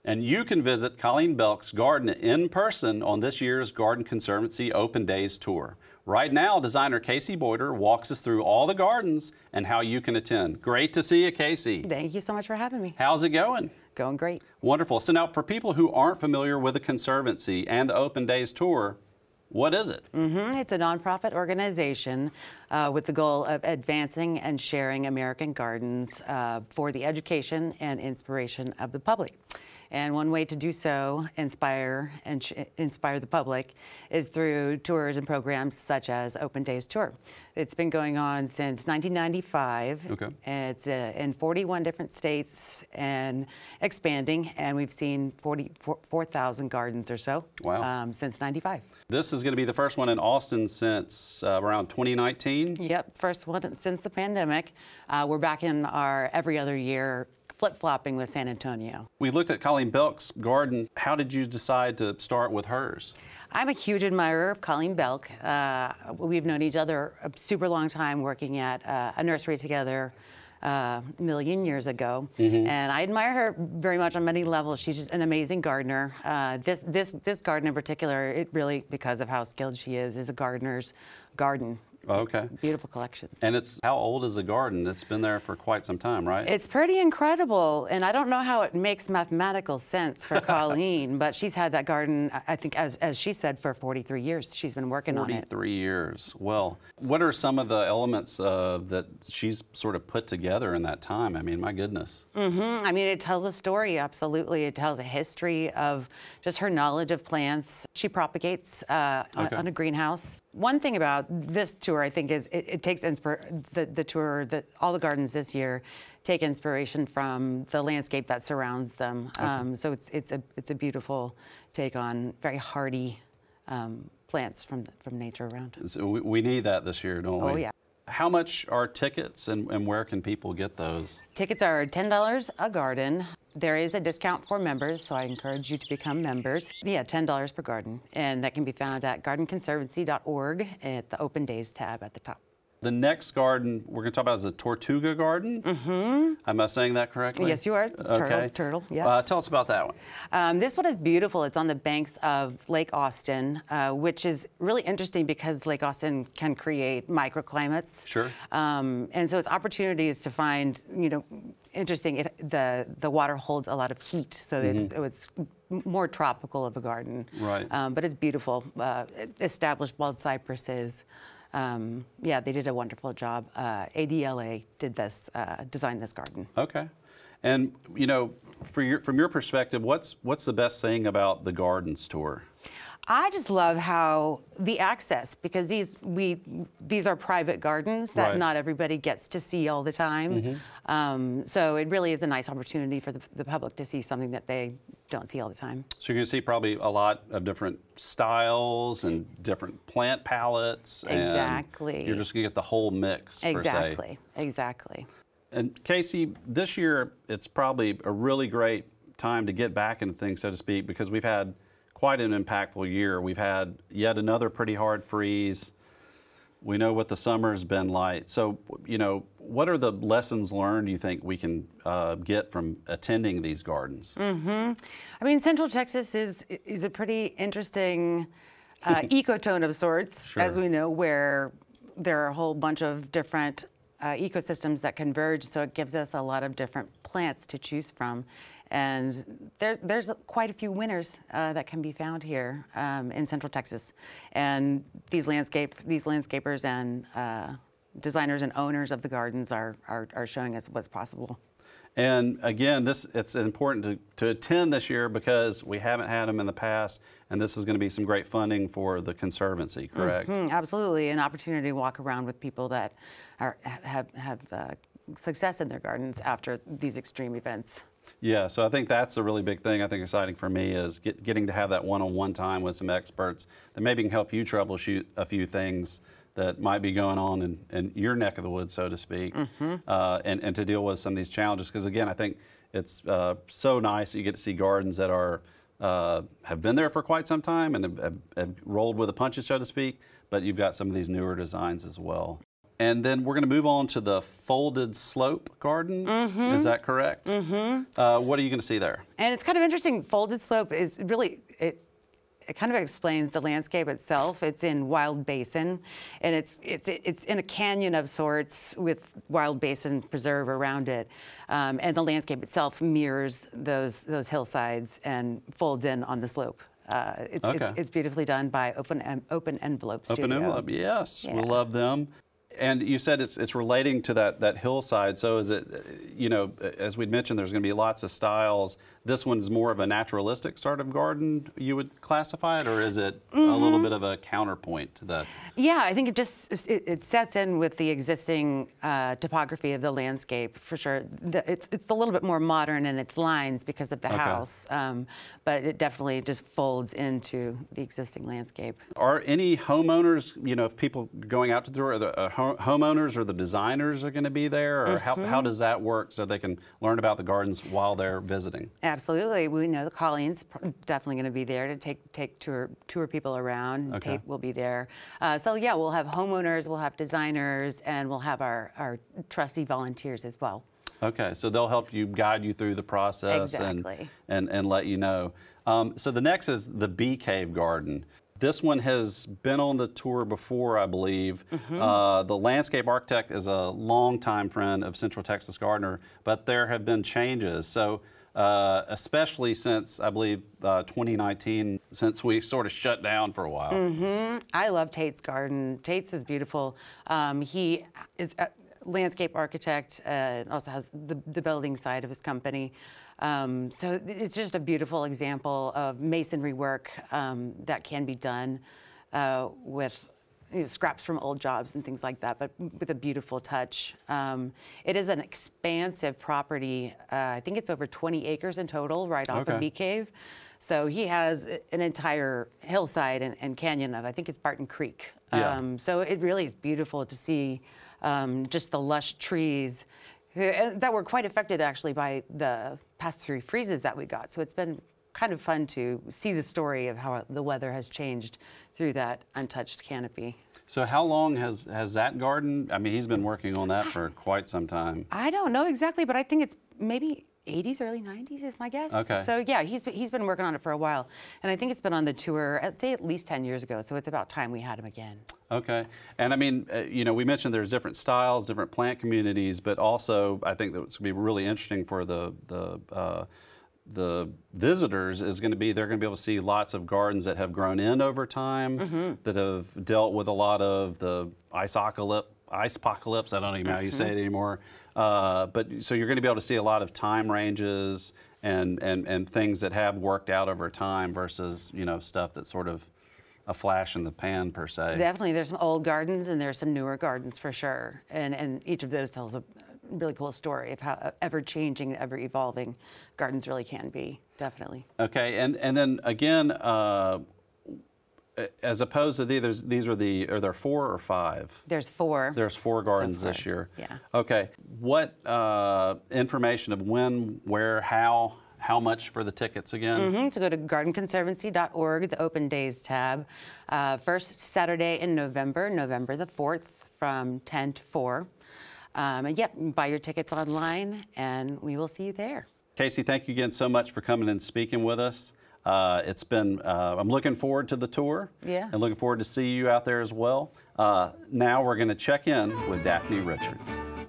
And you can visit Colleen Belk's garden in person on this year's Garden Conservancy Open Days Tour. Right now, designer Casey Boyder walks us through all the gardens and how you can attend. Great to see you, Casey. Thank you so much for having me. How's it going? Going great. Wonderful. So now, for people who aren't familiar with the Conservancy and the Open Days Tour, what is it? It's a nonprofit organization with the goal of advancing and sharing American gardens for the education and inspiration of the public. And one way to do so, inspire the public, is through tours and programs such as Open Days Tour. It's been going on since 1995. Okay. It's in 41 different states and expanding, and we've seen 4,000 gardens or so. Wow. Since '95. This is going to be the first one in Austin since around 2019? Yep, first one since the pandemic. We're back in our every other year flip-flopping with San Antonio. We looked at Colleen Belk's garden. How did you decide to start with hers? I'm a huge admirer of Colleen Belk. We've known each other a super long time, working at a nursery together a million years ago. And I admire her very much on many levels. She's just an amazing gardener. This garden in particular, it really, because of how skilled she is a gardener's garden. Okay. Beautiful collections. And how old is the garden? It's been there for quite some time, right? It's pretty incredible, and I don't know how it makes mathematical sense for Colleen, but she's had that garden, I think, as she said, for 43 years. She's been working on it. 43 years. Well, what are some of the elements that she's sort of put together in that time? I mean, my goodness. I mean, it tells a story, absolutely. It tells a history of just her knowledge of plants. She propagates on a greenhouse. One thing about this tour, I think, is it takes the tour, all the gardens this year take inspiration from the landscape that surrounds them. So it's a beautiful take on very hardy plants from nature around. So we need that this year, don't we? Oh, yeah. How much are tickets and where can people get those? Tickets are $10 a garden. There is a discount for members, so I encourage you to become members. Yeah, $10 per garden. And that can be found at gardenconservancy.org at the Open Days tab at the top. The next garden we're going to talk about is the Tortuga Garden. Am I saying that correctly? Yes, you are. Okay. Turtle, yeah. Tell us about that one. This one is beautiful. It's on the banks of Lake Austin, which is really interesting because Lake Austin can create microclimates. Sure. And so it's opportunities to find, interesting. The water holds a lot of heat, so it's more tropical of a garden. Right. But it's beautiful. Established wild cypresses. Yeah, they did a wonderful job. ADLA did this, designed this garden. Okay. And, from your perspective, what's the best thing about the Gardens Tour? I just love how the access, because these are private gardens that not everybody gets to see all the time. So it really is a nice opportunity for the public to see something that they don't see all the time. So you're going to see probably a lot of different styles and different plant palettes. Exactly. And you're just going to get the whole mix, Exactly. Exactly. And Casey, this year it's probably a really great time to get back into things, so to speak, because we've had quite an impactful year. We've had yet another pretty hard freeze. We know what the summer's been like. So, what are the lessons learned you think we can get from attending these gardens? I mean, Central Texas is a pretty interesting ecotone of sorts, as we know, where there are a whole bunch of different ecosystems that converge, so it gives us a lot of different plants to choose from. And there's quite a few winners that can be found here in Central Texas. And these landscapers and designers and owners of the gardens are showing us what's possible. And again, it's important to attend this year because we haven't had them in the past, and this is going to be some great funding for the Conservancy, correct? Absolutely, an opportunity to walk around with people that have success in their gardens after these extreme events. Yeah, so I think that's a really big thing. I think exciting for me is getting to have that one-on-one time with some experts that maybe can help you troubleshoot a few things that might be going on in your neck of the woods, so to speak, and to deal with some of these challenges. Because again, I think it's so nice that you get to see gardens that have been there for quite some time and have rolled with the punches, so to speak, but you've got some of these newer designs as well. And then we're going to move on to the folded slope garden. Is that correct? What are you going to see there? And it's kind of interesting. Folded slope is really, it kind of explains the landscape itself. It's in Wild Basin, and it's in a canyon of sorts with Wild Basin Preserve around it. And the landscape itself mirrors those hillsides and folds in on the slope. It's beautifully done by Open Envelope Studio. Open Envelope, yes, Yeah. we love them. And you said it's relating to that hillside. So is it, you know, as we'd mentioned, there's going to be lots of styles. This one's more of a naturalistic sort of garden, you would classify it, or is it a little bit of a counterpoint to that? Yeah, I think it sets in with the existing topography of the landscape for sure. It's a little bit more modern in its lines because of the house, but it definitely just folds into the existing landscape. Are any homeowners, you know, if people going out to the tour, are the homeowners or the designers are going to be there, or how does that work so they can learn about the gardens while they're visiting? Absolutely. We know the Colleen's definitely going to be there to take tour people around. Okay. Tate will be there. So yeah, we'll have homeowners, we'll have designers, and we'll have our trusty volunteers as well. Okay, so they'll help you, guide you through the process Exactly. and let you know. So the next is the Bee Cave Garden. This one has been on the tour before, I believe. The landscape architect is a longtime friend of Central Texas Gardener, but there have been changes. So especially since, I believe, 2019, since we sort of shut down for a while. I love Tate's garden. Tate's is beautiful. He is a landscape architect, also has the building side of his company. So it's just a beautiful example of masonry work that can be done with scraps from old jobs and things like that, but with a beautiful touch. It is an expansive property. I think it's over 20 acres in total, right off of Bee Cave. So he has an entire hillside and canyon of, I think it's Barton Creek. So it really is beautiful to see just the lush trees that were quite affected actually by the past 3 freezes that we got. So it's been kind of fun to see the story of how the weather has changed through that untouched canopy. So how long has that garden, I mean, he's been working on that for quite some time. I don't know exactly, but I think it's maybe 80s, early 90s is my guess. Okay. So yeah, he's been working on it for a while. And I think it's been on the tour, I'd say at least 10 years ago. So it's about time we had him again. Okay. And I mean, you know, we mentioned there's different styles, different plant communities, but also I think that it's going to be really interesting for the visitors is going to be, they're going to be able to see lots of gardens that have grown in over time, that have dealt with a lot of the ice apocalypse, I don't even know how you say it anymore. But so you're going to be able to see a lot of time ranges and things that have worked out over time versus, you know, stuff that's sort of a flash in the pan per se. Definitely, there's some old gardens and there's some newer gardens for sure. And each of those tells a really cool story of how ever-changing, ever-evolving gardens really can be, definitely. Okay, and then again, as opposed to are there 4 or 5? There's 4. There's 4 gardens So far, this year. yeah. Okay, what information of when, where, how much for the tickets again? So go to gardenconservancy.org, the open days tab. First Saturday in November, November the 4th from 10 to 4. And yep, buy your tickets online and we will see you there. Casey, thank you again so much for coming and speaking with us. It's been, I'm looking forward to the tour. Yeah. And looking forward to see you out there as well. Now we're going to check in with Daphne Richards.